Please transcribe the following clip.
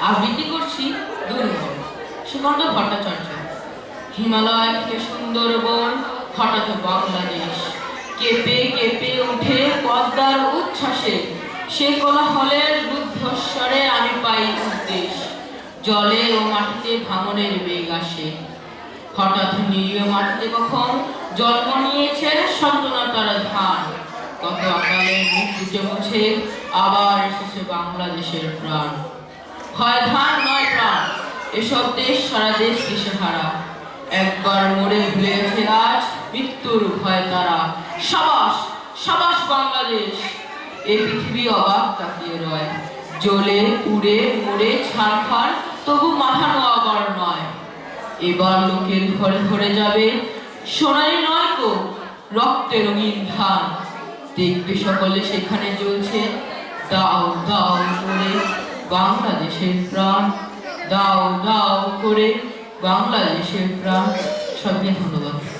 আবৃত্তি করছি দুর্মূল সুকান্ত ভট্টাচার্য। হিমালয় থেকে সুন্দরবন, হঠাৎ বাংলাদেশ কেঁপে কেঁপে উঠে পদ্মার উচ্ছ্বাসে, সে কোলাহলের রুদ্ধস্বরে আমি পাই উদ্দেশ। জলে ও মাটিতে ভাঙনের বেগ আসে, হঠাৎ নিরীহ মাটিতে কখন জন্ম নিয়েছে সন্তানতার ধান। কত আকালের মৃত্যুকে মুছে আবার এসেছে বাংলাদেশের প্রাণ। হয় ধান নয় প্রাণ, এসব দেশ সারা দেশ দিশেহারা। একবার মরে ভুলে গেছে আজ মৃত্যুর ভয় তারা। সাবাস সাবাস বাংলাদেশ, এ পৃথিবী অবাক তাকিয়ে রয়। জ্বলে পুড়ে মরে ছারখার, তবু মাথানো আবার নয়। এবার লোকের ঘরে ঘরে যাবে সোনালি নয় তো রক্তে রঙিন ধান। দেখবে সকলে সেখানে জ্বলছে দাও দাও করে বাংলাদেশের প্রাণ। দাও দাও করে বাংলাদেশের প্রাণ। সবাইকে ধন্যবাদ।